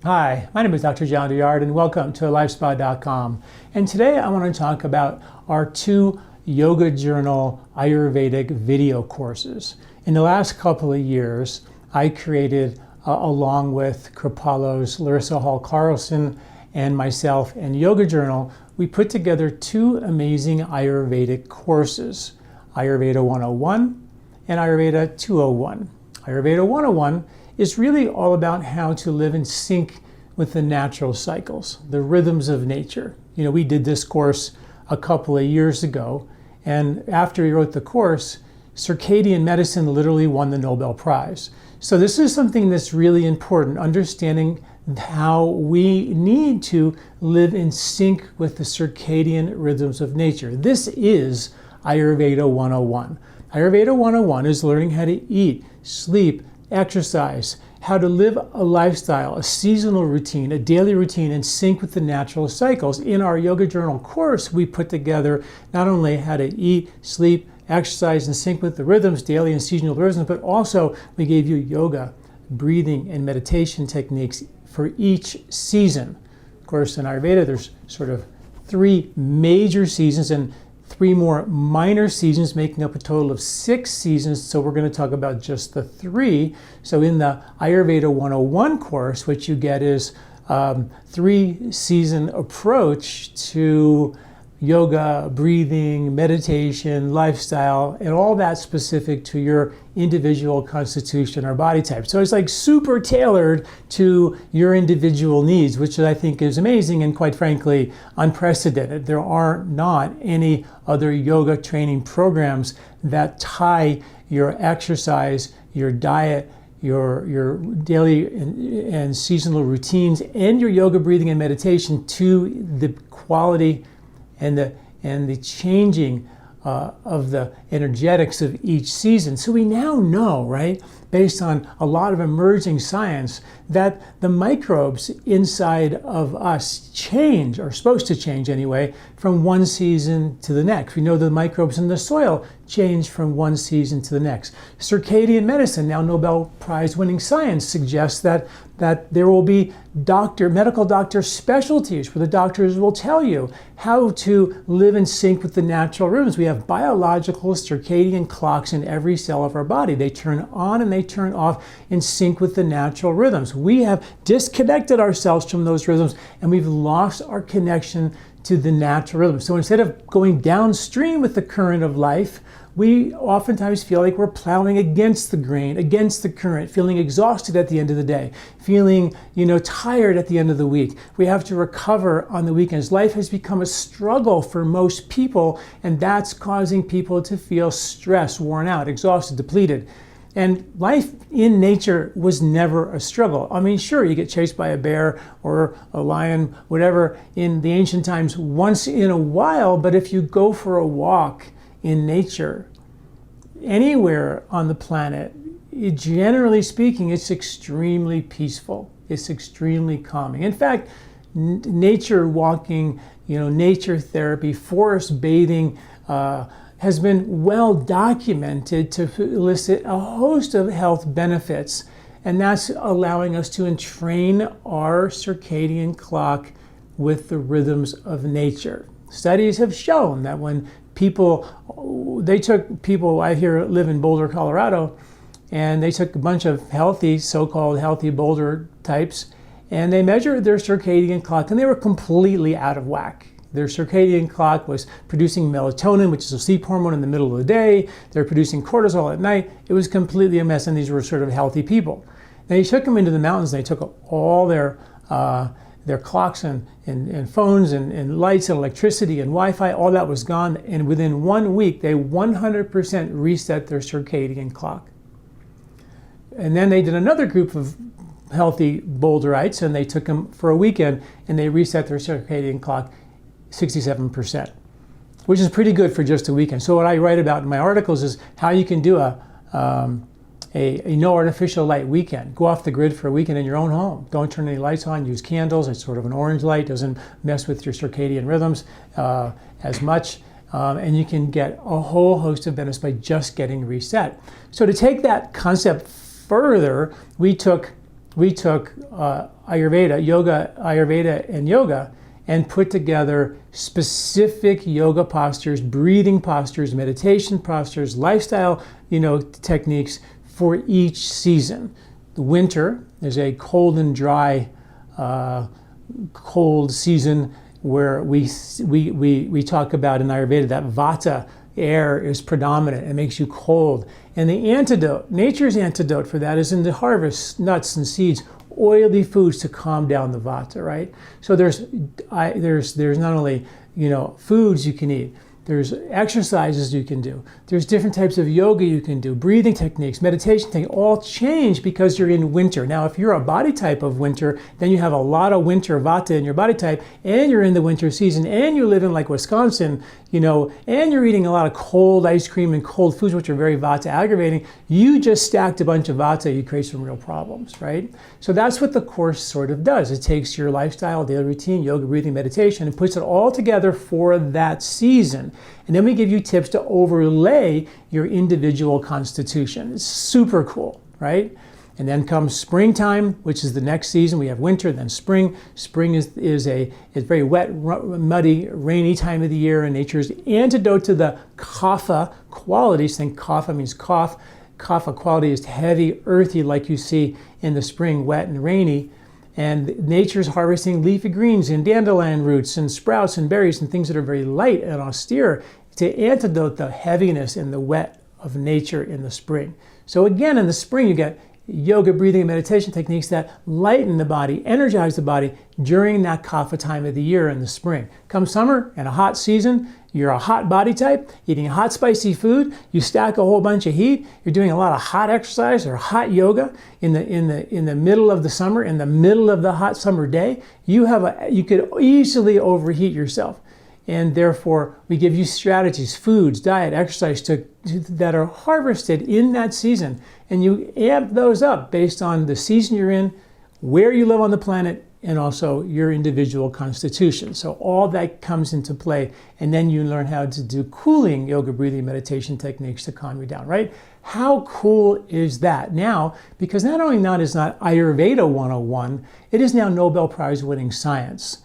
Hi, my name is Dr. John Douillard and welcome to LifeSpa.com. And today I want to talk about our 2 Yoga Journal Ayurvedic video courses. In the last couple of years, I created, along with Kripalu's Larissa Carlson and myself and Yoga Journal, we put together 2 amazing Ayurvedic courses, Ayurveda 101 and Ayurveda 201. Ayurveda 101 is really all about how to live in sync with the natural cycles, the rhythms of nature. You know, we did this course a couple of years ago, and after we wrote the course, circadian medicine literally won the Nobel Prize. So this is something that's really important, understanding how we need to live in sync with the circadian rhythms of nature. This is Ayurveda 101. Ayurveda 101 is learning how to eat, sleep, exercise, how to live a lifestyle, a seasonal routine, a daily routine in sync with the natural cycles. In our Yoga Journal course, we put together not only how to eat, sleep, exercise in sync with the rhythms, daily and seasonal rhythms, but also we gave you yoga, breathing, and meditation techniques for each season. Of course, in Ayurveda, there's sort of 3 major seasons and 3 more minor seasons, making up a total of 6 seasons. So we're going to talk about just the 3. So in the Ayurveda 101 course, what you get is 3-season approach to yoga, breathing, meditation, lifestyle, and all that specific to your individual constitution or body type. So it's like super tailored to your individual needs, which I think is amazing and quite frankly unprecedented. There are not any other yoga training programs that tie your exercise, your diet, your daily and seasonal routines, and your yoga, breathing, and meditation to the quality and the changing of the energetics of each season. So we now know, right, based on a lot of emerging science, that the microbes inside of us change, or supposed to change anyway, from one season to the next. We know the microbes in the soil change from one season to the next. Circadian medicine, now Nobel Prize winning science, suggests that there will be medical doctor specialties where the doctors will tell you how to live in sync with the natural rhythms. We have biological circadian clocks in every cell of our body. They turn on and they turn off in sync with the natural rhythms. We have disconnected ourselves from those rhythms and we've lost our connection to the natural rhythm. So instead of going downstream with the current of life, we oftentimes feel like we're plowing against the grain, against the current, feeling exhausted at the end of the day, feeling, tired at the end of the week. We have to recover on the weekends. Life has become a struggle for most people, and that's causing people to feel stressed, worn out, exhausted, depleted. And life in nature was never a struggle. I mean, sure, you get chased by a bear or a lion, whatever, in the ancient times once in a while, but if you go for a walk in nature, anywhere on the planet, generally speaking, it's extremely peaceful. It's extremely calming. In fact, nature walking, nature therapy, forest bathing, has been well documented to elicit a host of health benefits, and that's allowing us to entrain our circadian clock with the rhythms of nature. Studies have shown that when they took people, I here live in Boulder, Colorado, and they took a bunch of so-called healthy Boulder types, and they measured their circadian clock, and they were completely out of whack. Their circadian clock was producing melatonin, which is a sleep hormone, in the middle of the day. They're producing cortisol at night. It was completely a mess, and these were sort of healthy people. They took them into the mountains, and they took all their clocks and phones and lights and electricity and Wi-Fi, all that was gone. And within 1 week, they 100% reset their circadian clock. And then they did another group of healthy Boulderites, and they took them for a weekend, and they reset their circadian clock 67%, which is pretty good for just a weekend. So what I write about in my articles is how you can do a no artificial light weekend. Go off the grid for a weekend in your own home. Don't turn any lights on, use candles. It's sort of an orange light, doesn't mess with your circadian rhythms as much. And you can get a whole host of benefits by just getting reset. So to take that concept further, we took we took Ayurveda and yoga, and put together specific yoga postures, breathing postures, meditation postures, lifestyle, techniques for each season. The winter is a cold and dry, cold season where we talk about in Ayurveda that vata air is predominant. It makes you cold. And the antidote, nature's antidote for that is in the harvest, nuts and seeds, oily foods to calm down the vata, right? So there's not only, foods you can eat, there's exercises you can do, there's different types of yoga you can do, breathing techniques, meditation techniques, all change because you're in winter. Now, if you're a body type of winter, then you have a lot of winter vata in your body type, and you're in the winter season, and you live in like Wisconsin, and you're eating a lot of cold ice cream and cold foods, which are very vata aggravating. You just stacked a bunch of vata, you create some real problems, right? So that's what the course sort of does. It takes your lifestyle, daily routine, yoga, breathing, meditation, and puts it all together for that season. And then we give you tips to overlay your individual constitution. It's super cool, right? And then comes springtime, which is the next season. We have winter, then spring. Spring is very wet, muddy, rainy time of the year, and nature's antidote to the kapha qualities. Think kapha means cough. Kapha quality is heavy, earthy, like you see in the spring, wet and rainy. And nature's harvesting leafy greens and dandelion roots and sprouts and berries and things that are very light and austere to antidote the heaviness and the wet of nature in the spring. So again, in the spring, you get yoga, breathing, and meditation techniques that lighten the body, energize the body during that kapha time of the year in the spring. Come summer and a hot season, you're a hot body type, eating hot spicy food, you stack a whole bunch of heat, you're doing a lot of hot exercise or hot yoga in the middle of the summer, in the middle of the hot summer day, you could easily overheat yourself. And therefore, we give you strategies, foods, diet, exercise that are harvested in that season. And you amp those up based on the season you're in, where you live on the planet, and also your individual constitution. So all that comes into play. And then you learn how to do cooling yoga, breathing, meditation techniques to calm you down, right? How cool is that? Now, because not only is not Ayurveda 101, it is now Nobel Prize winning science.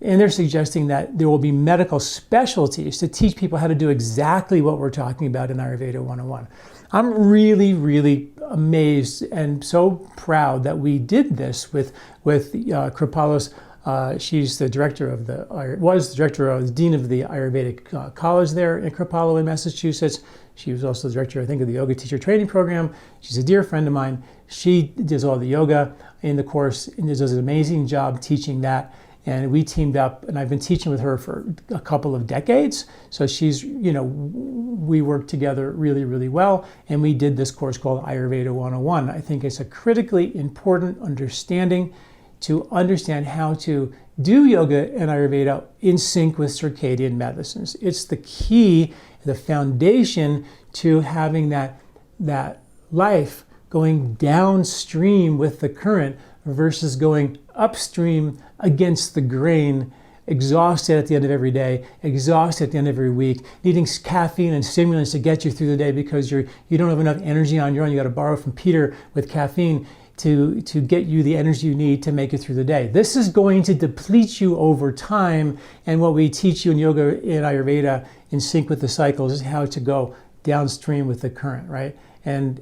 And they're suggesting that there will be medical specialties to teach people how to do exactly what we're talking about in Ayurveda 101. I'm really, really amazed and so proud that we did this with Kripalu. She's the director of the dean of the Ayurvedic College there in Kripalu in Massachusetts. She was also the director, I think, of the yoga teacher training program. She's a dear friend of mine. She does all the yoga in the course and does an amazing job teaching that. And we teamed up, and I've been teaching with her for a couple of decades. So we worked together really, really well. And we did this course called Ayurveda 101. I think it's a critically important understanding to understand how to do yoga and Ayurveda in sync with circadian medicines. It's the key, the foundation to having that life going downstream with the current versus going upstream against the grain, exhausted at the end of every day, exhausted at the end of every week, needing caffeine and stimulants to get you through the day because you don't have enough energy on your own. You got to borrow from Peter with caffeine to get you the energy you need to make it through the day. This is going to deplete you over time, and what we teach you in yoga and Ayurveda in sync with the cycles is how to go downstream with the current, right? And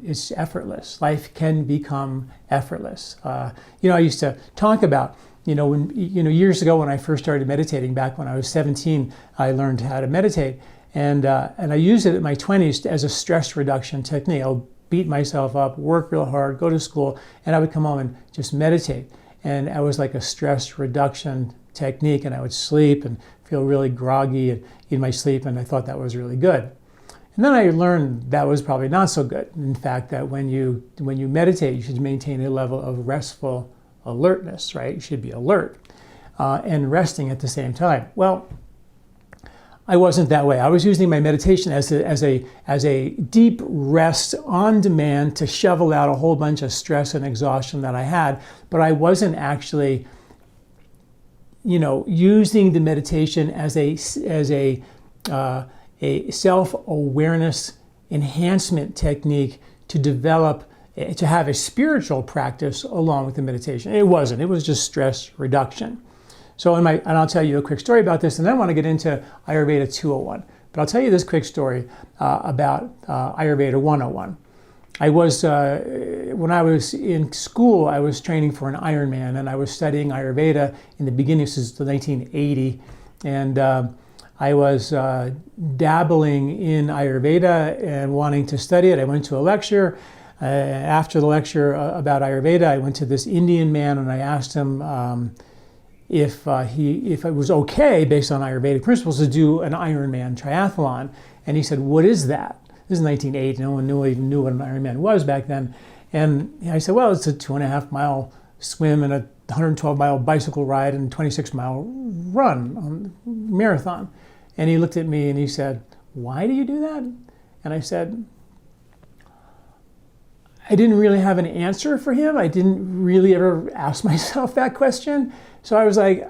it's effortless. Life can become effortless. I used to talk about, years ago when I first started meditating, back when I was 17, I learned how to meditate, and I used it in my 20s as a stress reduction technique. I'll beat myself up, work real hard, go to school, and I would come home and just meditate. And I was like a stress reduction technique, and I would sleep and feel really groggy in my sleep, and I thought that was really good. And then I learned that was probably not so good. In fact, that when you meditate, you should maintain a level of restful alertness, right? You should be alert and resting at the same time. Well, I wasn't that way. I was using my meditation as a deep rest on demand to shovel out a whole bunch of stress and exhaustion that I had, but I wasn't actually, using the meditation as a self-awareness enhancement technique to develop to have a spiritual practice along with the meditation. It wasn't. It was just stress reduction. So and I'll tell you a quick story about this, and then I want to get into Ayurveda 201. But I'll tell you this quick story about Ayurveda 101. When I was in school, I was training for an Ironman, and I was studying Ayurveda in the beginning, this is 1980, and I was dabbling in Ayurveda and wanting to study it. I went to a lecture. After the lecture about Ayurveda, I went to this Indian man and I asked him if it was okay, based on Ayurvedic principles, to do an Ironman triathlon. And he said, "What is that?" This is 1980. No one even knew what an Ironman was back then. And I said, "Well, it's a 2.5-mile swim and a 112-mile bicycle ride and 26-mile run, marathon." And he looked at me and he said, "Why do you do that?" And I said, I didn't really have an answer for him. I didn't really ever ask myself that question. So I was like,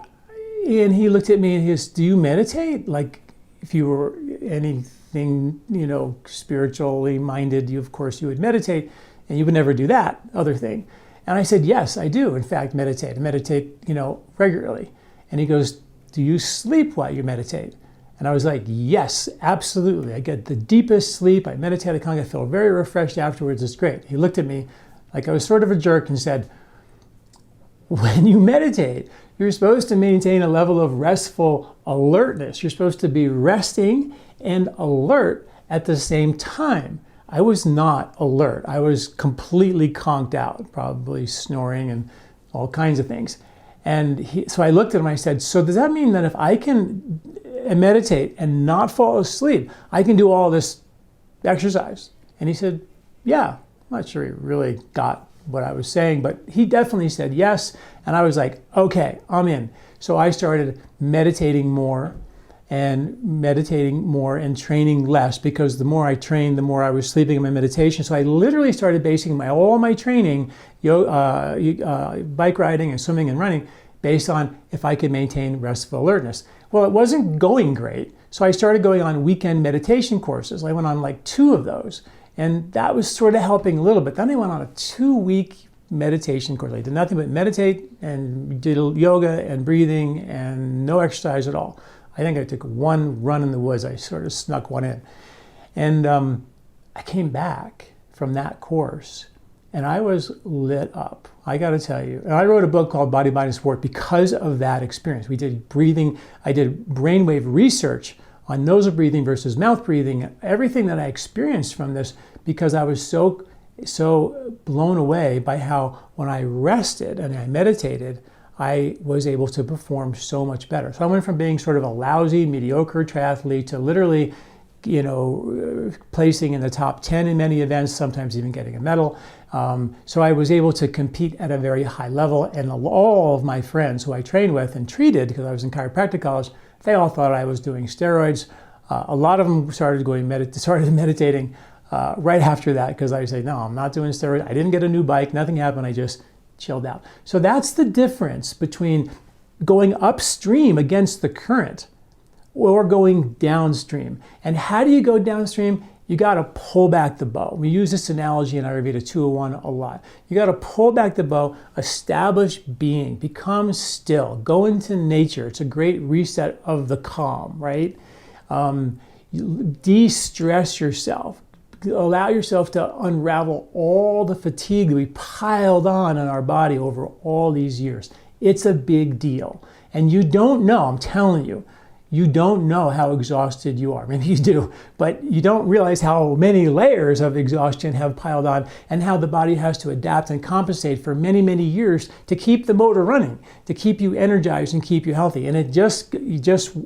and he looked at me and he says, "Do you meditate? Like, if you were anything, spiritually minded, of course you would meditate, and you would never do that other thing." And I said, "Yes, I do, in fact, meditate. I meditate, regularly." And he goes, "Do you sleep while you meditate?" And I was like, "Yes, absolutely. I get the deepest sleep. I meditate. I feel very refreshed afterwards. It's great." He looked at me like I was sort of a jerk and said, "When you meditate, you're supposed to maintain a level of restful alertness. You're supposed to be resting and alert at the same time." I was not alert. I was completely conked out, probably snoring and all kinds of things. And so I looked at him and I said, "So does that mean that if I can meditate and not fall asleep, I can do all this exercise?" And he said, "Yeah." I'm not sure he really got what I was saying, but he definitely said yes. And I was like, "Okay, I'm in." So I started meditating more and training less, because the more I trained, the more I was sleeping in my meditation. So I literally started basing all my training, bike riding and swimming and running, based on if I could maintain restful alertness. Well, it wasn't going great. So I started going on weekend meditation courses. I went on like 2 of those, and that was sort of helping a little bit. Then I went on a 2-week meditation course. I did nothing but meditate and did yoga and breathing and no exercise at all. I think I took 1 run in the woods. I sort of snuck one in. And I came back from that course and I was lit up. I got to tell you. And I wrote a book called Body, Mind, and Sport because of that experience. We did breathing. I did brainwave research on nasal breathing versus mouth breathing, everything that I experienced from this, because I was so blown away by how when I rested and I meditated, I was able to perform so much better. So I went from being sort of a lousy, mediocre triathlete to literally, placing in the top 10 in many events, sometimes even getting a medal. So I was able to compete at a very high level, and all of my friends who I trained with and treated, because I was in chiropractic college, they all thought I was doing steroids. A lot of them started meditating right after that, because I say, "No, I'm not doing steroids. I didn't get a new bike. Nothing happened. I just chilled out." So that's the difference between going upstream against the current or going downstream. And how do you go downstream? You got to pull back the bow. We use this analogy in Ayurveda 201 a lot. You got to pull back the bow, establish being, become still, go into nature. It's a great reset of the calm, right? De-stress yourself. Allow yourself to unravel all the fatigue that we piled on in our body over all these years. It's a big deal. And you don't know, I'm telling you, you don't know how exhausted you are. Maybe you do, but you don't realize how many layers of exhaustion have piled on and how the body has to adapt and compensate for many, many years to keep the motor running, to keep you energized and keep you healthy. And it just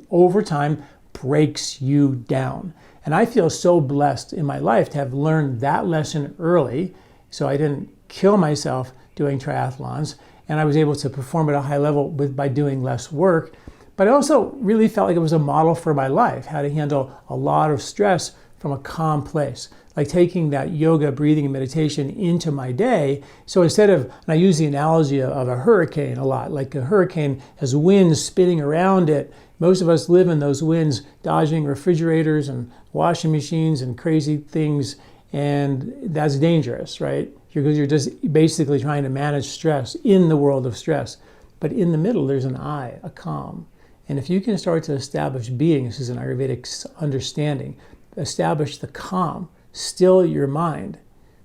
over time breaks you down. And I feel so blessed in my life to have learned that lesson early, so I didn't kill myself doing triathlons, and I was able to perform at a high level by doing less work. But I also really felt like it was a model for my life, how to handle a lot of stress from a calm place, like taking that yoga, breathing, and meditation into my day. So instead of, and I use the analogy of a hurricane a lot, like a hurricane has winds spinning around it. Most of us live in those winds, dodging refrigerators and washing machines and crazy things. And that's dangerous, right? Because you're just basically trying to manage stress in the world of stress. But in the middle, there's an I, a calm. And if you can start to establish being, this is an Ayurvedic understanding, establish the calm, still your mind,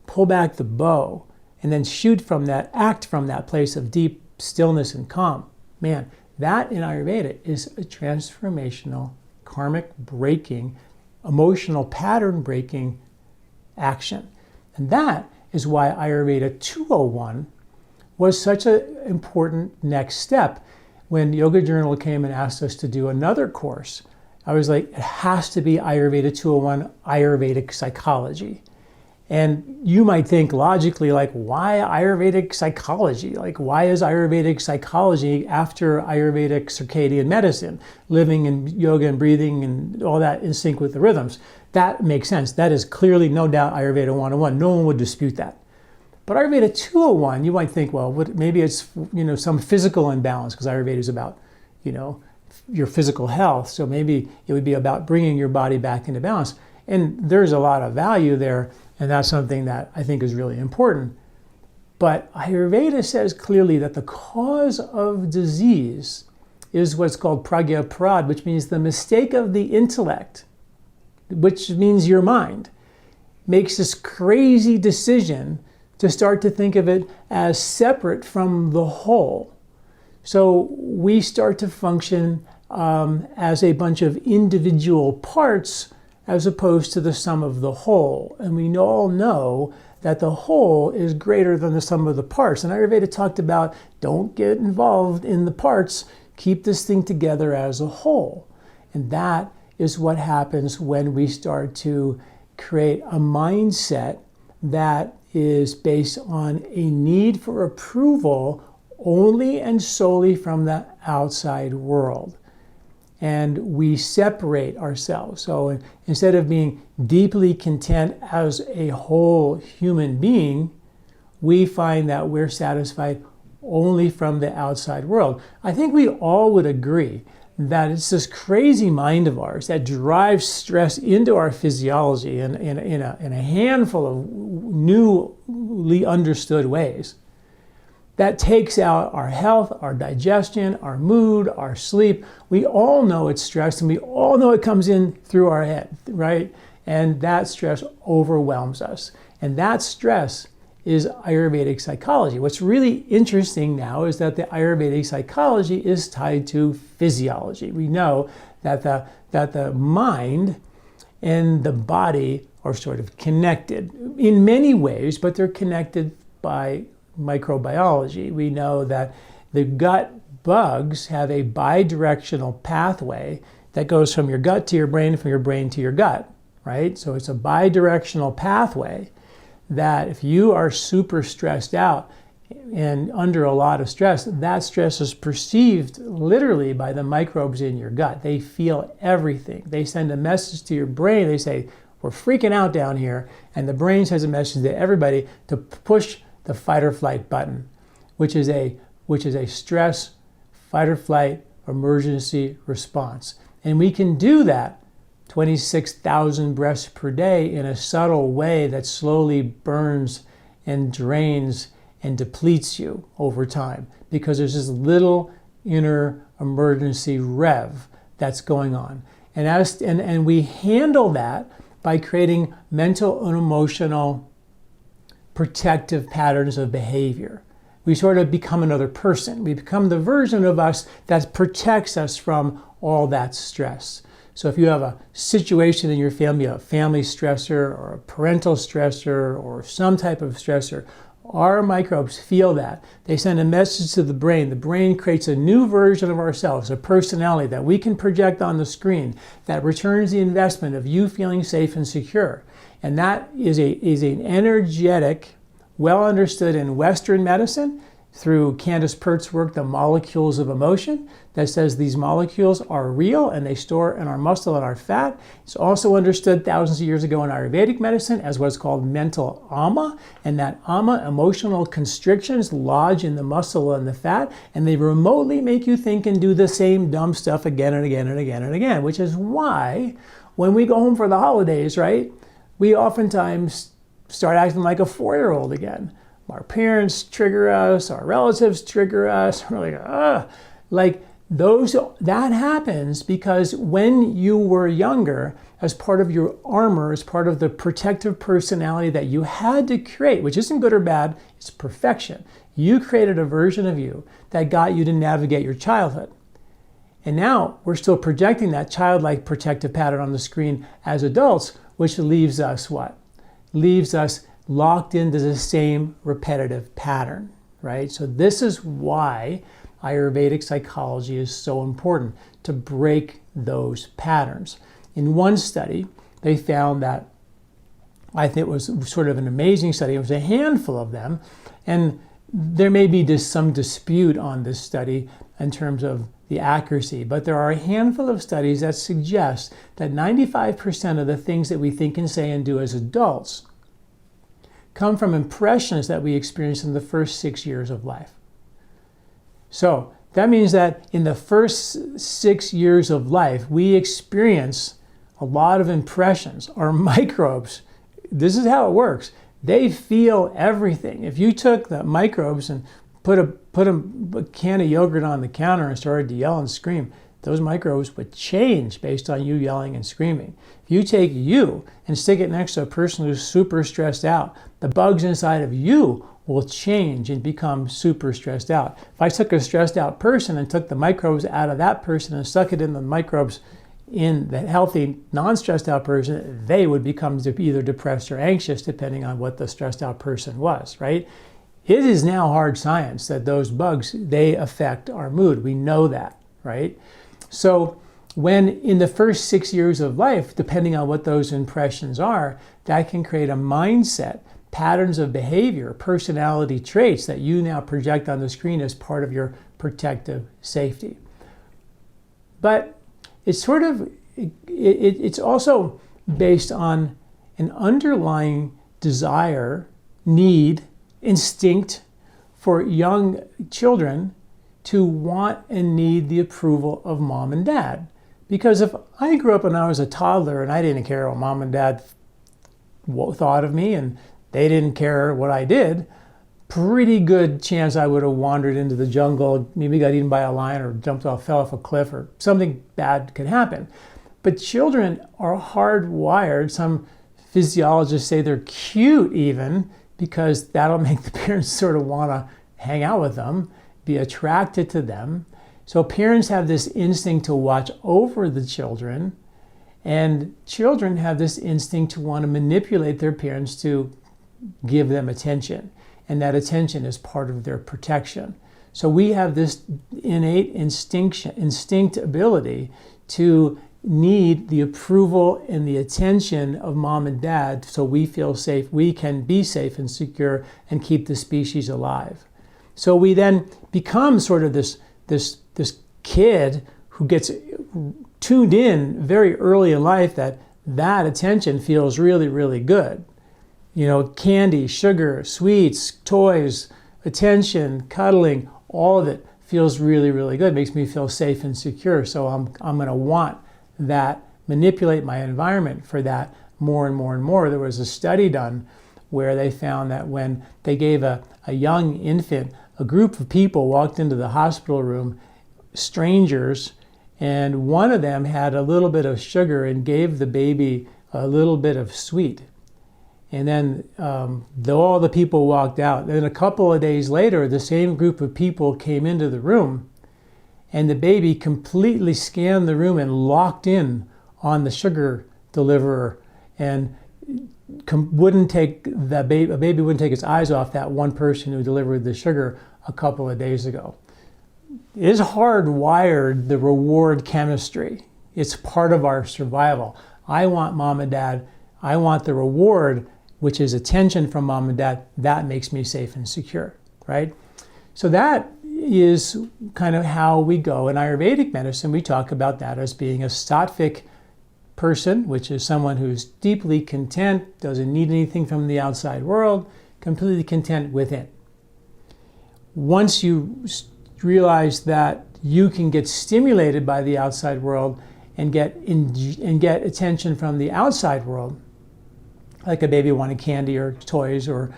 pull back the bow, and then shoot from that, act from that place of deep stillness and calm. Man, that in Ayurveda is a transformational, karmic breaking, emotional pattern breaking action. And that is why Ayurveda 201 was such an important next step. When Yoga Journal came and asked us to do another course, I was like, it has to be Ayurveda 201, Ayurvedic Psychology. And you might think logically, like, why Ayurvedic Psychology? Like, why is Ayurvedic Psychology after Ayurvedic circadian medicine, living and yoga and breathing and all that in sync with the rhythms? That makes sense. That is clearly, no doubt, Ayurveda 101. No one would dispute that. But Ayurveda 201, you might think, well, maybe it's, some physical imbalance, because Ayurveda is about, your physical health. So maybe it would be about bringing your body back into balance. And there's a lot of value there. And that's something that I think is really important. But Ayurveda says clearly that the cause of disease is what's called pragya prad, which means the mistake of the intellect, which means your mind, makes this crazy decision to start to think of it as separate from the whole. So we start to function as a bunch of individual parts as opposed to the sum of the whole. And we all know that the whole is greater than the sum of the parts. And Ayurveda talked about, don't get involved in the parts, keep this thing together as a whole. And that is what happens when we start to create a mindset that is based on a need for approval only and solely from the outside world. And we separate ourselves. So instead of being deeply content as a whole human being, we find that we're satisfied only from the outside world. I think we all would agree that it's this crazy mind of ours that drives stress into our physiology in a handful of newly understood ways. That takes out our health, our digestion, our mood, our sleep. We all know it's stress, and we all know it comes in through our head, right? And that stress overwhelms us. And that stress is Ayurvedic psychology. What's really interesting now is that the Ayurvedic psychology is tied to physiology. We know that the mind and the body are sort of connected in many ways, but they're connected by microbiology. We know that the gut bugs have a bidirectional pathway that goes from your gut to your brain, from your brain to your gut, right? So it's a bidirectional pathway that if you are super stressed out and under a lot of stress, that stress is perceived literally by the microbes in your gut. They feel everything. They send a message to your brain. They say, we're freaking out down here. And the brain sends a message to everybody to push the fight or flight button, which is a stress, fight or flight, emergency response. And we can do that 26,000 breaths per day in a subtle way that slowly burns and drains and depletes you over time, because there's this little inner emergency rev that's going on. And we handle that by creating mental and emotional protective patterns of behavior. We sort of become another person. We become the version of us that protects us from all that stress. So if you have a situation in your family, a family stressor or a parental stressor or some type of stressor, our microbes feel that. They send a message to the brain. The brain creates a new version of ourselves, a personality that we can project on the screen that returns the investment of you feeling safe and secure. And that is an energetic, well understood in Western medicine through Candace Pert's work, The Molecules of Emotion, that says these molecules are real and they store in our muscle and our fat. It's also understood thousands of years ago in Ayurvedic medicine as what's called mental ama, and that ama, emotional constrictions, lodge in the muscle and the fat, and they remotely make you think and do the same dumb stuff again and again and again and again, which is why when we go home for the holidays, right, we oftentimes start acting like a 4-year-old again. Our parents trigger us, our relatives trigger us. We're like, ugh. Like that happens because when you were younger, as part of your armor, as part of the protective personality that you had to create, which isn't good or bad, it's perfection. You created a version of you that got you to navigate your childhood. And now we're still projecting that childlike protective pattern on the screen as adults, which leaves us what? Leaves us locked into the same repetitive pattern, right? So this is why Ayurvedic psychology is so important, to break those patterns. In one study, they found that, I think it was sort of an amazing study, it was a handful of them, and there may be just some dispute on this study in terms of the accuracy, but there are a handful of studies that suggest that 95% of the things that we think and say and do as adults come from impressions that we experience in the first 6 years of life. So that means that in the first 6 years of life, we experience a lot of impressions. Our microbes, this is how it works. They feel everything. If you took the microbes and put a can of yogurt on the counter and started to yell and scream, those microbes would change based on you yelling and screaming. If you take you and stick it next to a person who's super stressed out, the bugs inside of you will change and become super stressed out. If I took a stressed out person and took the microbes out of that person and stuck it in the microbes in the healthy, non-stressed out person, they would become either depressed or anxious depending on what the stressed out person was, right? It is now hard science that those bugs, they affect our mood. We know that, right? So when in the first 6 years of life, depending on what those impressions are, that can create a mindset, patterns of behavior, personality traits that you now project on the screen as part of your protective safety. But it's it's also based on an underlying desire, need, instinct for young children to want and need the approval of mom and dad. Because if I grew up when I was a toddler and I didn't care what mom and dad thought of me and they didn't care what I did, pretty good chance I would have wandered into the jungle, maybe got eaten by a lion or fell off a cliff, or something bad could happen. But children are hardwired. Some physiologists say they're cute even, because that'll make the parents sort of want to hang out with them, be attracted to them. So parents have this instinct to watch over the children, and children have this instinct to want to manipulate their parents to give them attention. And that attention is part of their protection. So we have this innate instinct ability to need the approval and the attention of mom and dad so we feel safe, we can be safe and secure and keep the species alive. So we then become sort of this kid who gets tuned in very early in life that attention feels really, really good. You know, candy, sugar, sweets, toys, attention, cuddling, all of it feels really, really good. It makes me feel safe and secure. So I'm going to want that, manipulate my environment for that more and more and more. There was a study done where they found that when they gave a young infant, a group of people walked into the hospital room, strangers, and one of them had a little bit of sugar and gave the baby a little bit of sweet. And then all the people walked out. Then a couple of days later, the same group of people came into the room, and the baby completely scanned the room and locked in on the sugar deliverer, and a baby wouldn't take its eyes off that one person who delivered the sugar a couple of days ago. It is hardwired, the reward chemistry. It's part of our survival. I want mom and dad. I want the reward, which is attention from mom and dad. That makes me safe and secure, right? So that is kind of how we go. In Ayurvedic medicine, we talk about that as being a sattvic person, which is someone who's deeply content, doesn't need anything from the outside world, completely content within. Once you realize that you can get stimulated by the outside world and get attention from the outside world, like a baby wanting candy or toys or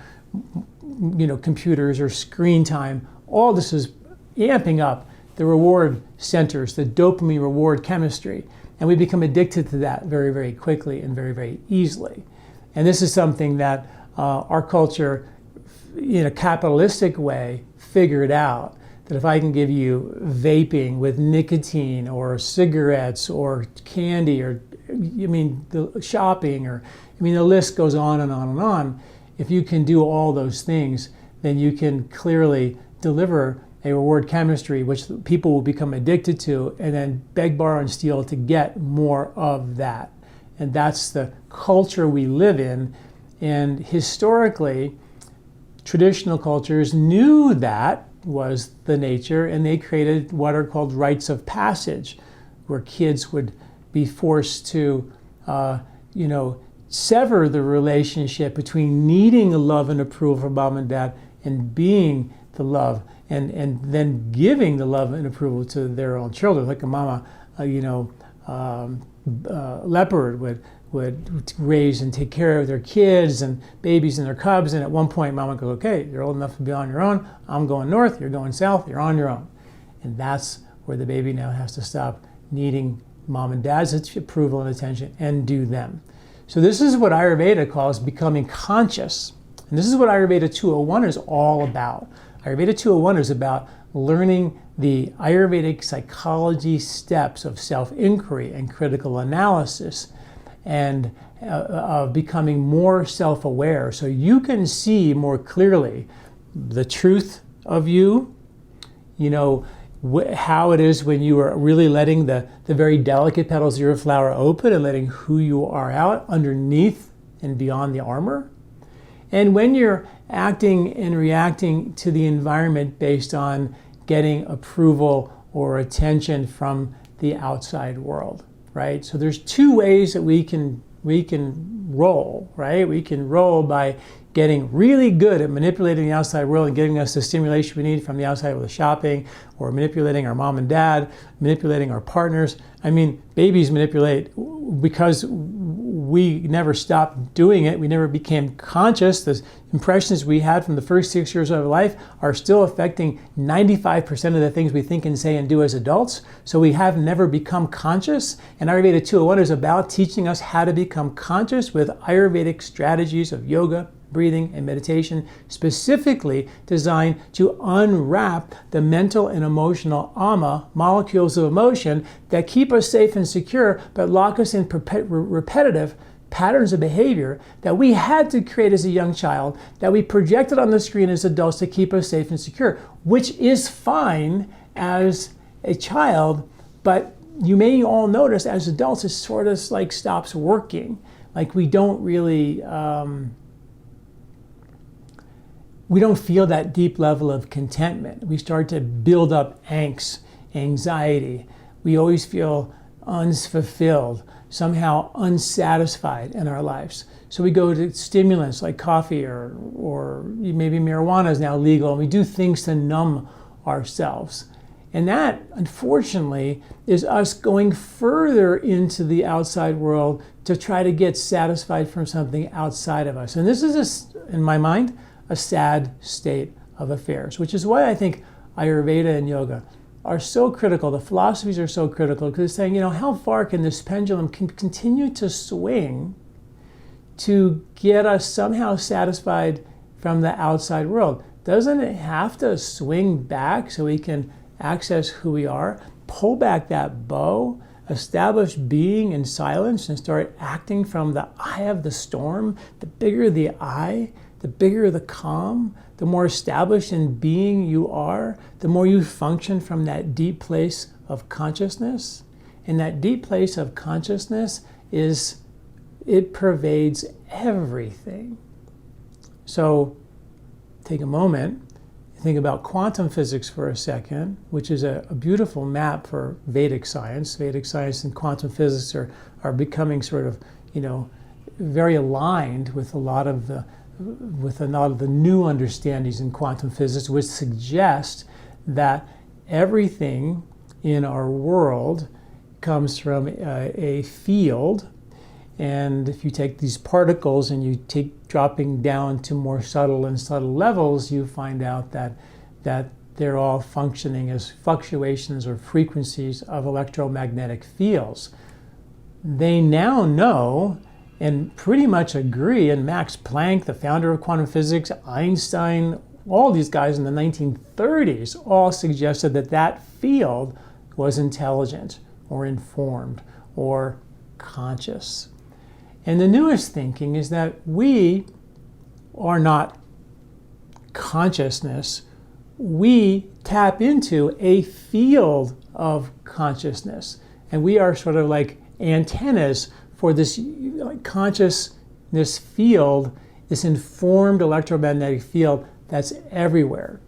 computers or screen time. All this is amping up the reward centers, the dopamine reward chemistry. And we become addicted to that very, very quickly and very, very easily. And this is something that our culture, in a capitalistic way, figured out, that if I can give you vaping with nicotine or cigarettes or candy or, the shopping or, the list goes on and on and on. If you can do all those things, then you can clearly deliver a reward chemistry which people will become addicted to and then beg, borrow, and steal to get more of that. And that's the culture we live in. And historically, traditional cultures knew that was the nature, and they created what are called rites of passage, where kids would be forced to, sever the relationship between needing the love and approval from mom and dad and being the love, and then giving the love and approval to their own children, like a mama, leopard would raise and take care of their kids and babies and their cubs. And at one point, mama goes, okay, you're old enough to be on your own. I'm going north, you're going south, you're on your own. And that's where the baby now has to stop needing mom and dad's approval and attention and do them. So this is what Ayurveda calls becoming conscious. And this is what Ayurveda 201 is all about. Ayurveda 201 is about learning the Ayurvedic psychology steps of self-inquiry and critical analysis, and of becoming more self-aware so you can see more clearly the truth of you, how it is when you are really letting the very delicate petals of your flower open and letting who you are out underneath and beyond the armor. And when you're acting and reacting to the environment based on getting approval or attention from the outside world, right? So there's two ways that we can roll, right? We can roll by getting really good at manipulating the outside world and giving us the stimulation we need from the outside with the shopping, or manipulating our mom and dad, manipulating our partners. Babies manipulate because we never stopped doing it. We never became conscious. The impressions we had from the first 6 years of our life are still affecting 95% of the things we think and say and do as adults. So we have never become conscious. And Ayurveda 201 is about teaching us how to become conscious with Ayurvedic strategies of yoga, breathing, and meditation, specifically designed to unwrap the mental and emotional ama, molecules of emotion, that keep us safe and secure, but lock us in repetitive patterns of behavior that we had to create as a young child, that we projected on the screen as adults to keep us safe and secure, which is fine as a child, but you may all notice as adults it sort of like stops working. Like we don't really, we don't feel that deep level of contentment. We start to build up angst, anxiety. We always feel unfulfilled, somehow unsatisfied in our lives. So we go to stimulants like coffee or maybe marijuana is now legal, and we do things to numb ourselves. And that, unfortunately, is us going further into the outside world to try to get satisfied from something outside of us. And this is, in my mind, a sad state of affairs, which is why I think Ayurveda and yoga are so critical. The philosophies are so critical because it's saying, how far can this pendulum continue to swing to get us somehow satisfied from the outside world? Doesn't it have to swing back so we can access who we are, pull back that bow, establish being in silence, and start acting from the eye of the storm? The bigger the eye, the bigger the calm, the more established in being you are, the more you function from that deep place of consciousness. And that deep place of consciousness it pervades everything. So take a moment, think about quantum physics for a second, which is a beautiful map for Vedic science. Vedic science and quantum physics are becoming sort of, very aligned with a lot of the new understandings in quantum physics, which suggest that everything in our world comes from a field, And if you take these particles and you take dropping down to more subtle and subtle levels, you find out that they're all functioning as fluctuations or frequencies of electromagnetic fields. They now know and pretty much agree, and Max Planck, the founder of quantum physics, Einstein, all these guys in the 1930s all suggested that that field was intelligent or informed or conscious. And the newest thinking is that we are not consciousness. We tap into a field of consciousness. And we are sort of like antennas for this consciousness field, this informed electromagnetic field that's everywhere.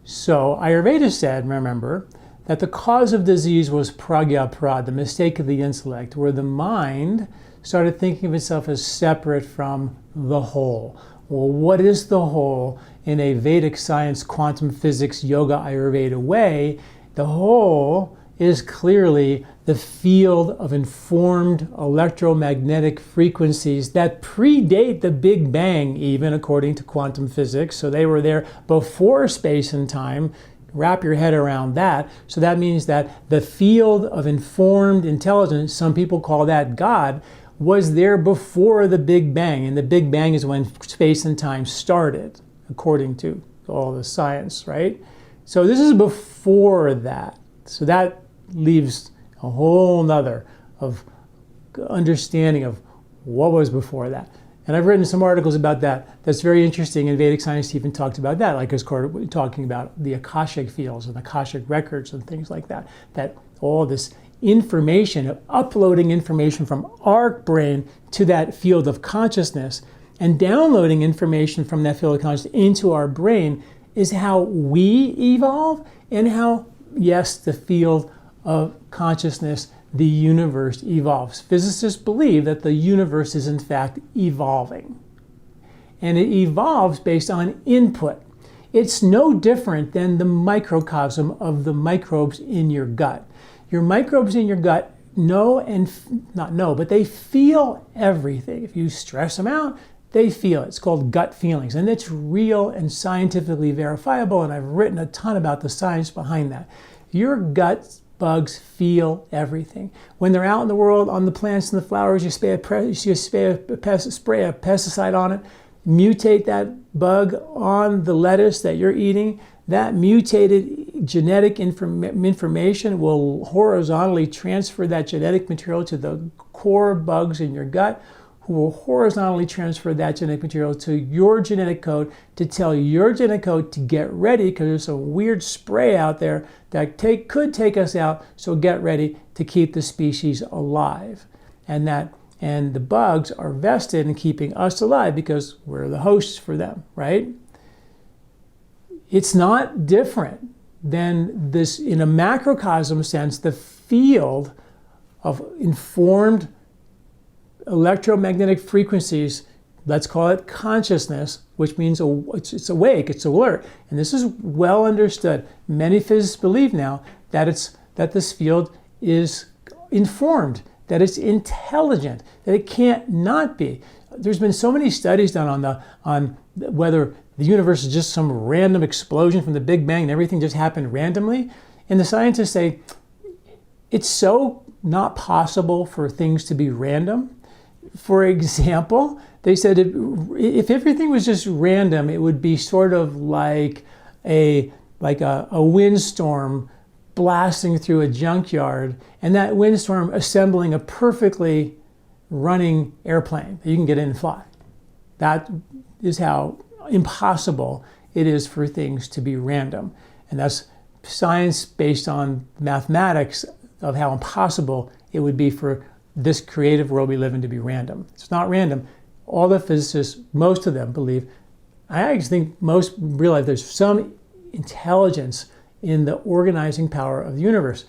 So Ayurveda said, remember, that the cause of disease was pragya prad, the mistake of the intellect, where the mind started thinking of itself as separate from the whole. Well, what is the whole? In a Vedic science, quantum physics, yoga, Ayurveda way, the whole is clearly the field of informed electromagnetic frequencies that predate the Big Bang, even according to quantum physics. So they were there before space and time. Wrap your head around that. So that means that the field of informed intelligence, some people call that God, was there before the Big Bang. And the Big Bang is when space and time started, according to all the science, right? So this is before that. So that leaves a whole nother of understanding of what was before that. And I've written some articles about that. That's very interesting, and Vedic science even talked about that, like talking about the Akashic fields and Akashic records and things like that, that all this information, uploading information from our brain to that field of consciousness and downloading information from that field of consciousness into our brain is how we evolve and how, yes, the field of consciousness, the universe evolves. Physicists believe that the universe is in fact evolving. And it evolves based on input. It's no different than the microcosm of the microbes in your gut. Your microbes in your gut know and not know, but they feel everything. If you stress them out, they feel it. It's called gut feelings. And it's real and scientifically verifiable. And I've written a ton about the science behind that. Your gut bugs feel everything. When they're out in the world, on the plants and the flowers, you spray a pesticide on it, mutate that bug on the lettuce that you're eating. That mutated genetic information will horizontally transfer that genetic material to the core bugs in your gut, who will horizontally transfer that genetic material to your genetic code to tell your genetic code to get ready, because there's some weird spray out there that could take us out, so get ready to keep the species alive. And the bugs are vested in keeping us alive because we're the hosts for them, right? It's not different than this, in a macrocosm sense, the field of informed electromagnetic frequencies, let's call it consciousness, which means it's awake, it's alert. And this is well understood. Many physicists believe now that this field is informed, that it's intelligent, that it can't not be. There's been so many studies done on whether the universe is just some random explosion from the Big Bang and everything just happened randomly. And the scientists say it's so not possible for things to be random. For example, they said if everything was just random, it would be sort of like a windstorm blasting through a junkyard, and that windstorm assembling a perfectly running airplane that you can get in and fly. That is how impossible it is for things to be random. And that's science based on mathematics of how impossible it would be for this creative world we live in to be random. It's not random. All the physicists, most of them believe, I actually think most realize there's some intelligence in the organizing power of the universe.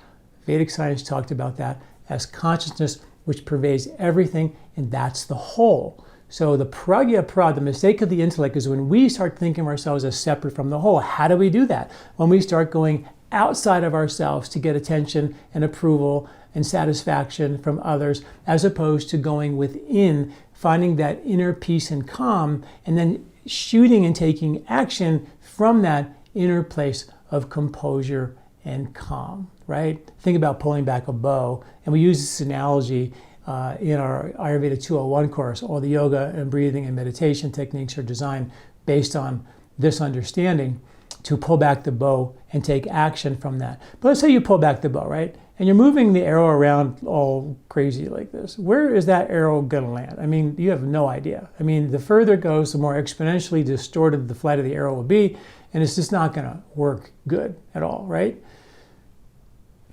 Vedic science talked about that as consciousness, which pervades everything, and that's the whole. So the pragya prad, the mistake of the intellect, is when we start thinking of ourselves as separate from the whole. How do we do that? When we start going outside of ourselves to get attention and approval and satisfaction from others, as opposed to going within, finding that inner peace and calm, and then shooting and taking action from that inner place of composure and calm, right? Think about pulling back a bow. And we use this analogy in our Ayurveda 201 course. All the yoga and breathing and meditation techniques are designed based on this understanding to pull back the bow and take action from that. But let's say you pull back the bow, right? And you're moving the arrow around all crazy like this. Where is that arrow gonna land? I mean, you have no idea. I mean, the further it goes, the more exponentially distorted the flight of the arrow will be, and it's just not gonna work good at all, right?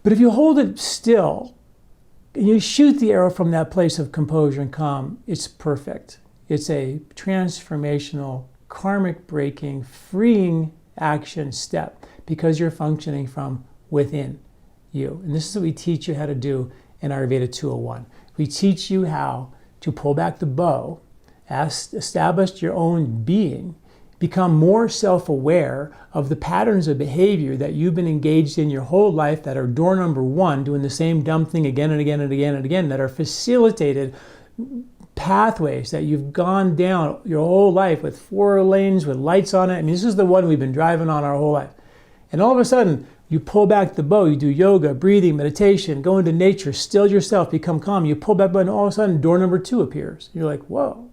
But if you hold it still, and you shoot the arrow from that place of composure and calm, it's perfect. It's a transformational, karmic breaking, freeing action step because you're functioning from within you. And this is what we teach you how to do in Ayurveda 201. We teach you how to pull back the bow, establish your own being, become more self-aware of the patterns of behavior that you've been engaged in your whole life that are door number one, doing the same dumb thing again and again and again and again, that are facilitated pathways that you've gone down your whole life with 4 lanes with lights on it. I mean, this is the one we've been driving on our whole life. And all of a sudden, you pull back the bow, you do yoga, breathing, meditation, go into nature, still yourself, become calm. You pull back the bow, and all of a sudden, door number 2 appears. You're like, whoa,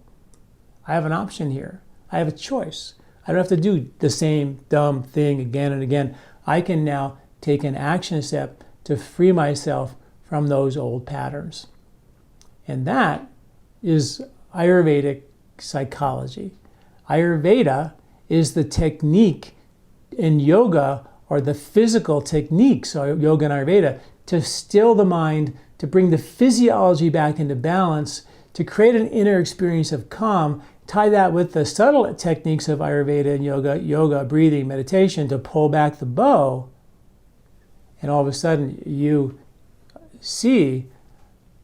I have an option here. I have a choice. I don't have to do the same dumb thing again and again. I can now take an action step to free myself from those old patterns. And that is Ayurvedic psychology. Ayurveda is the technique in yoga, or the physical techniques, so yoga and Ayurveda, to still the mind, to bring the physiology back into balance, to create an inner experience of calm, tie that with the subtle techniques of Ayurveda and yoga, breathing, meditation, to pull back the bow, and all of a sudden you see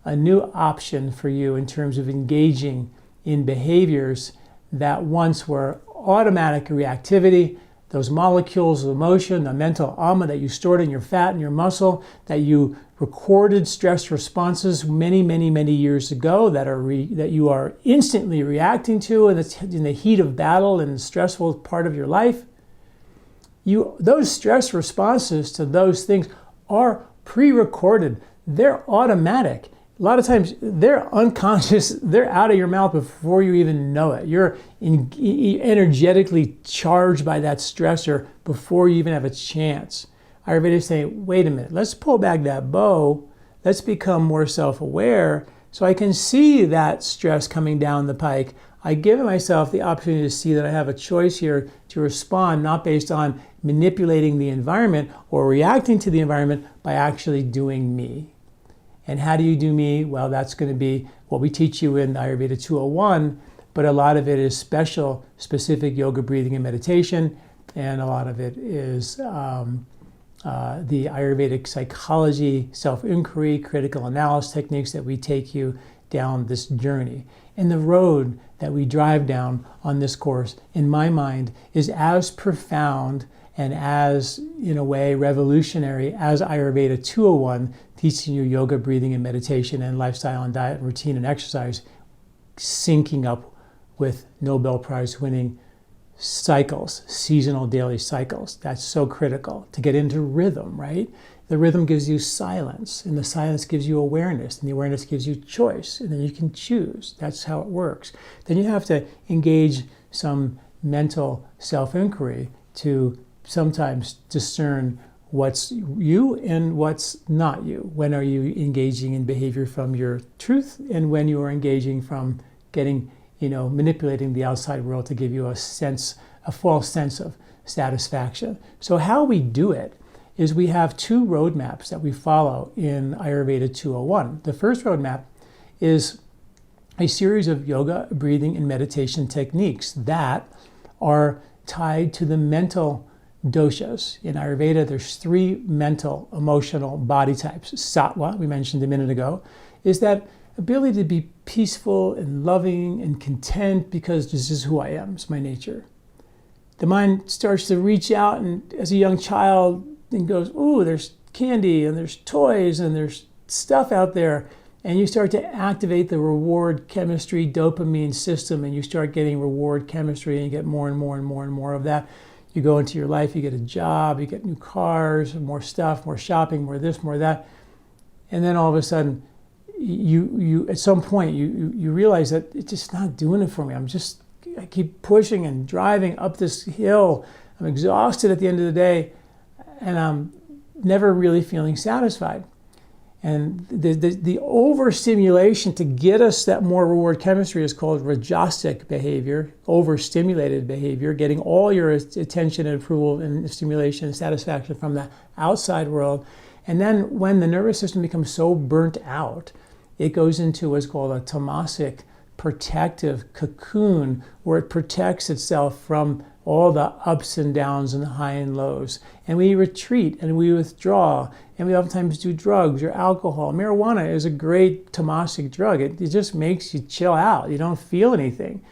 a new option for you in terms of engaging in behaviors that once were automatic reactivity, those molecules of emotion, the mental alma that you stored in your fat and your muscle, that you recorded stress responses many, many, many years ago that you are instantly reacting to in the heat of battle and the stressful part of your life. Those stress responses to those things are pre-recorded. They're automatic. A lot of times they're unconscious, they're out of your mouth before you even know it. You're energetically charged by that stressor before you even have a chance. Ayurveda is saying, wait a minute, let's pull back that bow, let's become more self-aware so I can see that stress coming down the pike. I give myself the opportunity to see that I have a choice here to respond, not based on manipulating the environment or reacting to the environment, by actually doing me. And how do you do me? Well, that's going to be what we teach you in Ayurveda 201, but a lot of it is specific yoga, breathing, and meditation, and a lot of it is the Ayurvedic psychology, self-inquiry, critical analysis techniques that we take you down this journey. And the road that we drive down on this course, in my mind, is as profound and as, in a way, revolutionary as Ayurveda 201, teaching you yoga, breathing, and meditation, and lifestyle and diet, and routine and exercise, syncing up with Nobel Prize winning cycles, seasonal daily cycles. That's so critical to get into rhythm, right? The rhythm gives you silence, and the silence gives you awareness, and the awareness gives you choice, and then you can choose. That's how it works. Then you have to engage some mental self-inquiry to sometimes discern what's you and what's not you. When are you engaging in behavior from your truth, and when you are engaging from getting, manipulating the outside world to give you a false sense of satisfaction. So how we do it is we have 2 roadmaps that we follow in Ayurveda 201. The first roadmap is a series of yoga, breathing, and meditation techniques that are tied to the mental doshas. In Ayurveda, there's 3 mental, emotional body types. Sattva, we mentioned a minute ago, is that ability to be peaceful and loving and content because this is who I am, it's my nature. The mind starts to reach out, and as a young child, and goes, ooh, there's candy and there's toys and there's stuff out there, and you start to activate the reward chemistry dopamine system, and you start getting reward chemistry, and you get more and more and more and more of that. You go into your life, you get a job, you get new cars, more stuff, more shopping, more this, more that. And then all of a sudden, you at some point, you realize that it's just not doing it for me. I keep pushing and driving up this hill. I'm exhausted at the end of the day, and I'm never really feeling satisfied. And the overstimulation to get us that more reward chemistry is called rajasic behavior, overstimulated behavior, getting all your attention and approval and stimulation and satisfaction from the outside world. And then when the nervous system becomes so burnt out, it goes into what's called a tamasic protective cocoon, where it protects itself from all the ups and downs and the high and lows. And we retreat and we withdraw, and we oftentimes do drugs or alcohol. Marijuana is a great tamasic drug. It just makes you chill out. You don't feel anything.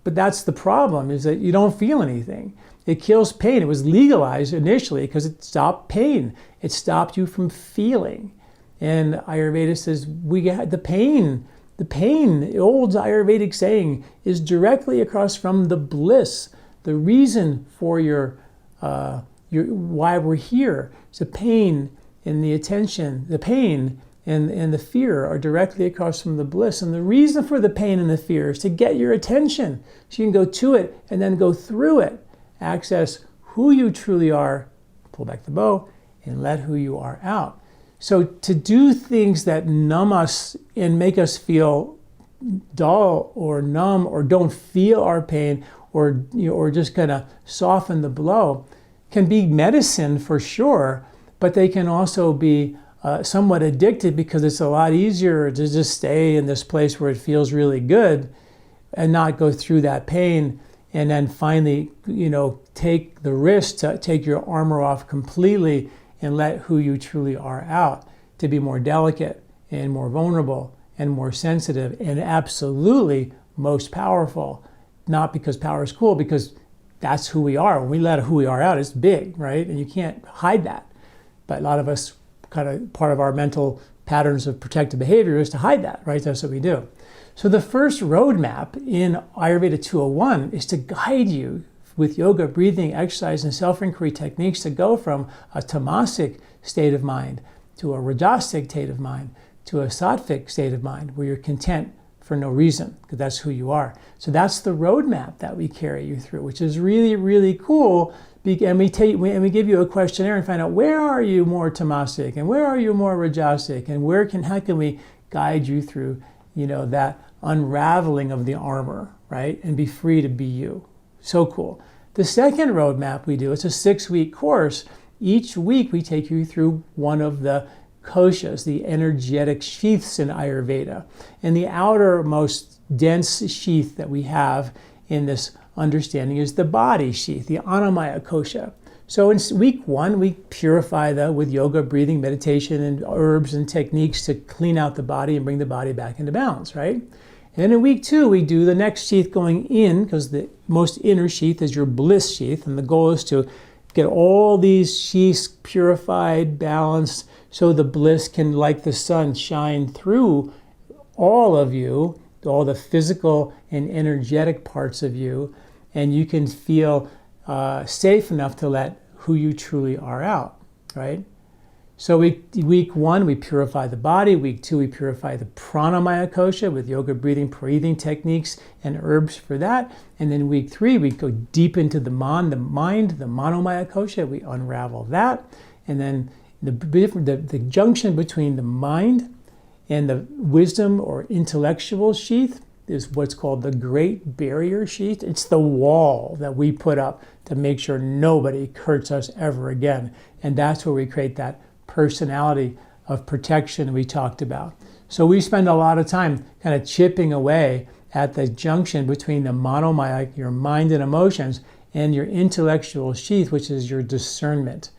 But that's the problem, is that you don't feel anything. It kills pain. It was legalized initially because it stopped pain. It stopped you from feeling. And Ayurveda says the pain, the old Ayurvedic saying, is directly across from the bliss. The reason for your why we're here. So pain and the attention, the pain and the fear are directly across from the bliss. And the reason for the pain and the fear is to get your attention, so you can go to it and then go through it. Access who you truly are, pull back the bow, and let who you are out. So to do things that numb us and make us feel dull or numb or don't feel our pain, or just kind of soften the blow, can be medicine for sure, but they can also be somewhat addictive, because it's a lot easier to just stay in this place where it feels really good and not go through that pain, and then finally, take the risk to take your armor off completely and let who you truly are out, to be more delicate and more vulnerable and more sensitive and absolutely most powerful. Not because power is cool, because that's who we are. When we let who we are out, it's big, right? And you can't hide that. But a lot of us, part of our mental patterns of protective behavior is to hide that, right? That's what we do. So the first roadmap in Ayurveda 201 is to guide you with yoga, breathing, exercise, and self-inquiry techniques to go from a tamasic state of mind to a rajasic state of mind to a sattvic state of mind, where you're content for no reason, because that's who you are. So that's the roadmap that we carry you through, which is really, really cool. And we give you a questionnaire and find out, where are you more tamasic and where are you more rajasic, and how can we guide you through, that unraveling of the armor, right? And be free to be you. So cool. The second roadmap we do, it's a 6-week course. Each week we take you through one of the koshas, the energetic sheaths in Ayurveda. And the outermost dense sheath that we have in this understanding is the body sheath, the Annamaya kosha. So in week 1, we purify with yoga, breathing, meditation, and herbs and techniques to clean out the body and bring the body back into balance, right? And then in week 2, we do the next sheath going in, because the most inner sheath is your bliss sheath. And the goal is to get all these sheaths purified, balanced, so the bliss can, like the sun, shine through all of you, all the physical and energetic parts of you, and you can feel safe enough to let who you truly are out, right? So week 1, we purify the body. Week 2, we purify the pranamaya kosha with yoga, breathing techniques and herbs for that. And then week 3, we go deep into the mind, the manomaya kosha. We unravel that. And then the junction between the mind and the wisdom or intellectual sheath is what's called the Great Barrier Sheath. It's the wall that we put up to make sure nobody hurts us ever again. And that's where we create that personality of protection we talked about. So we spend a lot of time kind of chipping away at the junction between the manomaya, your mind and emotions, and your intellectual sheath, which is your discernment.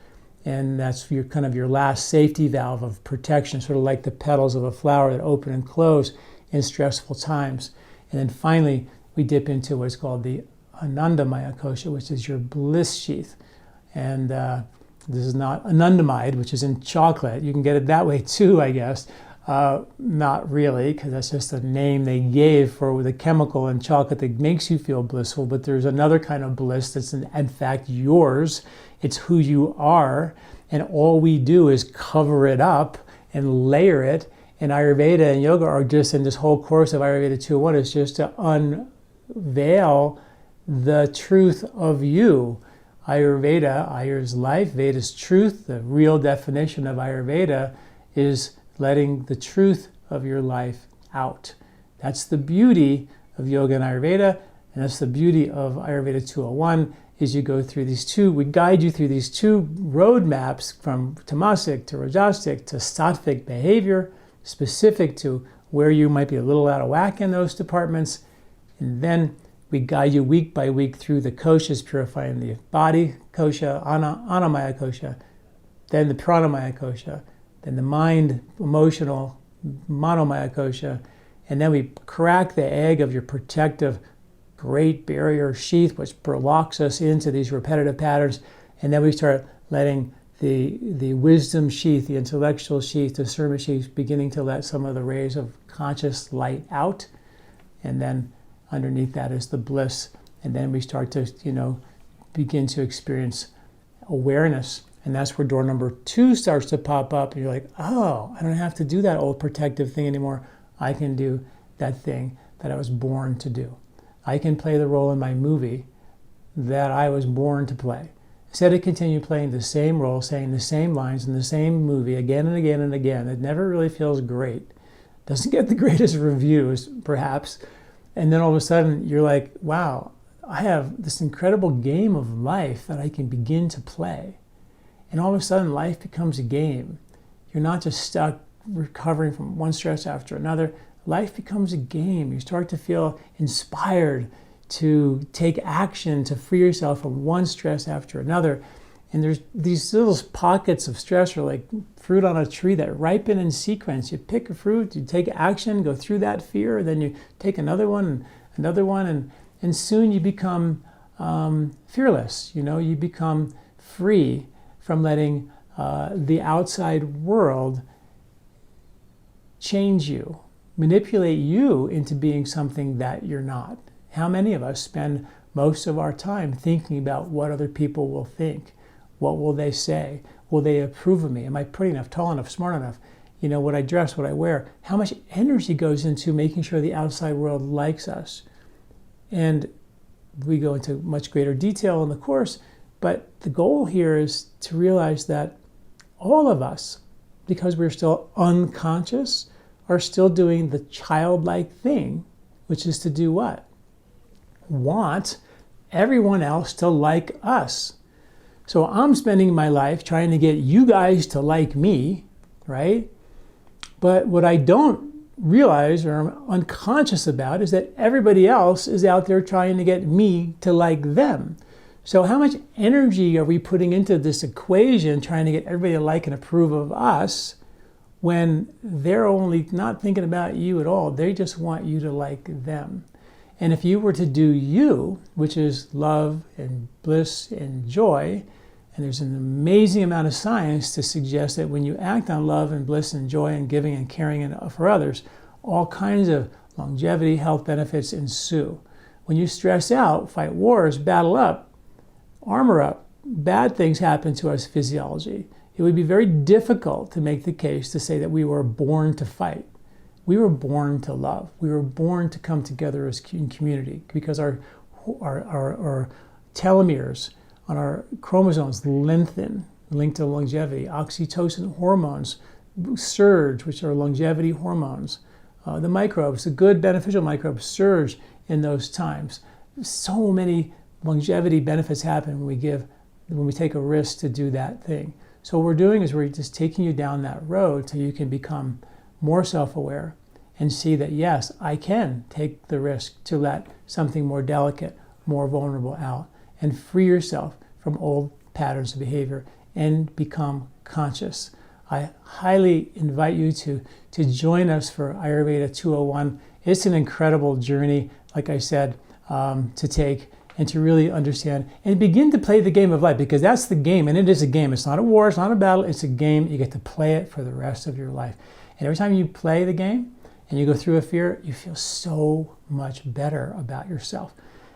And that's your kind of your last safety valve of protection, sort of like the petals of a flower that open and close in stressful times. And then finally, we dip into what's called the Anandamaya kosha, which is your bliss sheath. And This is not anandamide, which is in chocolate. You can get it that way too, I guess. Not really, because that's just a name they gave for the chemical in chocolate that makes you feel blissful. But there's another kind of bliss that's in fact yours. It's who you are. And all we do is cover it up and layer it. And Ayurveda and yoga are just, in this whole course of Ayurveda 201, is just to unveil the truth of you. Ayurveda, Ayur's life, Veda's truth, the real definition of Ayurveda is letting the truth of your life out. That's the beauty of yoga and Ayurveda, and that's the beauty of Ayurveda 201, is you go through these two, we guide you through these two roadmaps from tamasic to rajasic to sattvic behavior, specific to where you might be a little out of whack in those departments, and then we guide you week by week through the koshas, purifying the body, kosha, annamaya kosha, then the pranamaya kosha, then the mind, emotional, manomaya kosha, and then we crack the egg of your protective great barrier sheath, which locks us into these repetitive patterns, and then we start letting the wisdom sheath, the intellectual sheath, the discernment sheath, beginning to let some of the rays of conscious light out, and then underneath that is the bliss, and then we start to, begin to experience awareness. And that's where door number 2 starts to pop up. And you're like, oh, I don't have to do that old protective thing anymore. I can do that thing that I was born to do. I can play the role in my movie that I was born to play. Instead of continue playing the same role, saying the same lines in the same movie again and again and again, it never really feels great. Doesn't get the greatest reviews, perhaps. And then all of a sudden, you're like, wow, I have this incredible game of life that I can begin to play. And all of a sudden, life becomes a game. You're not just stuck recovering from one stress after another. Life becomes a game. You start to feel inspired to take action to free yourself from one stress after another. And there's these little pockets of stress are like fruit on a tree that ripen in sequence. You pick a fruit, you take action, go through that fear, then you take another one, and soon you become fearless. You become free from letting the outside world change you, manipulate you into being something that you're not. How many of us spend most of our time thinking about what other people will think? What will they say? Will they approve of me? Am I pretty enough, tall enough, smart enough? What I dress, what I wear? How much energy goes into making sure the outside world likes us? And we go into much greater detail in the course, but the goal here is to realize that all of us, because we're still unconscious, are still doing the childlike thing, which is to do what? Want everyone else to like us. So I'm spending my life trying to get you guys to like me, right? But what I don't realize or I'm unconscious about is that everybody else is out there trying to get me to like them. So how much energy are we putting into this equation trying to get everybody to like and approve of us when they're only not thinking about you at all? They just want you to like them. And if you were to do you, which is love and bliss and joy, and there's an amazing amount of science to suggest that when you act on love and bliss and joy and giving and caring for others, all kinds of longevity, health benefits ensue. When you stress out, fight wars, battle up, armor up, bad things happen to us physiology. It would be very difficult to make the case to say that we were born to fight. We were born to love. We were born to come together as in community because our telomeres on our chromosomes lengthen, linked to longevity. Oxytocin hormones surge, which are longevity hormones. The microbes, the good beneficial microbes surge in those times. So many longevity benefits happen when we take a risk to do that thing. So what we're doing is we're just taking you down that road so you can become more self-aware and see that, yes, I can take the risk to let something more delicate, more vulnerable out and free yourself from old patterns of behavior and become conscious. I highly invite you to join us for Ayurveda 201. It's an incredible journey, like I said, to take. and to really understand and begin to play the game of life, because that's the game, and it is a game. It's not a war, it's not a battle, it's a game. You get to play it for the rest of your life. And every time you play the game and you go through a fear, you feel so much better about yourself.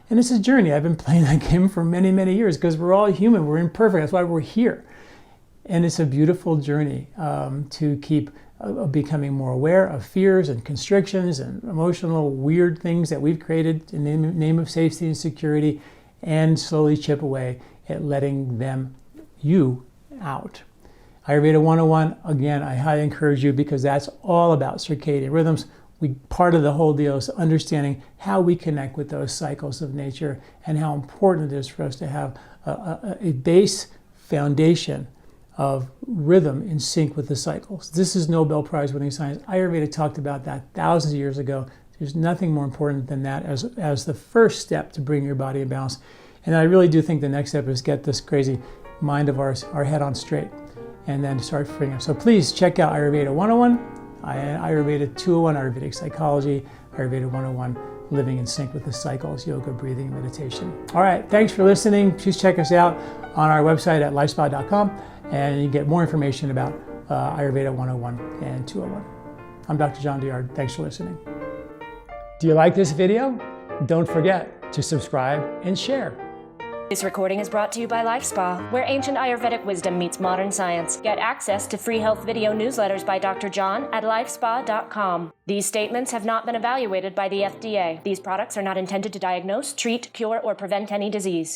And it's a journey. I've been playing that game for many, many years because we're all human, we're imperfect, that's why we're here. And it's a beautiful journey to keep becoming more aware of fears and constrictions and emotional weird things that we've created in the name of safety and security, and slowly chip away at letting you out. Ayurveda 101, again, I highly encourage you, because that's all about circadian rhythms. Part of the whole deal is understanding how we connect with those cycles of nature and how important it is for us to have a base foundation of rhythm in sync with the cycles. This is Nobel Prize winning science. Ayurveda talked about that thousands of years ago. There's nothing more important than that as the first step to bring your body in balance. And I really do think the next step is get this crazy mind of ours, our head on straight, and then start freeing up. So please check out Ayurveda 101, Ayurveda 201, Ayurvedic Psychology, Ayurveda 101, Living in Sync with the Cycles, Yoga, Breathing, Meditation. All right, thanks for listening. Please check us out on our website at lifespa.com, and you get more information about Ayurveda 101 and 201. I'm Dr. John Douillard. Thanks for listening. Do you like this video? Don't forget to subscribe and share. This recording is brought to you by LifeSpa, where ancient Ayurvedic wisdom meets modern science. Get access to free health video newsletters by Dr. John at lifespa.com. These statements have not been evaluated by the FDA. These products are not intended to diagnose, treat, cure, or prevent any disease.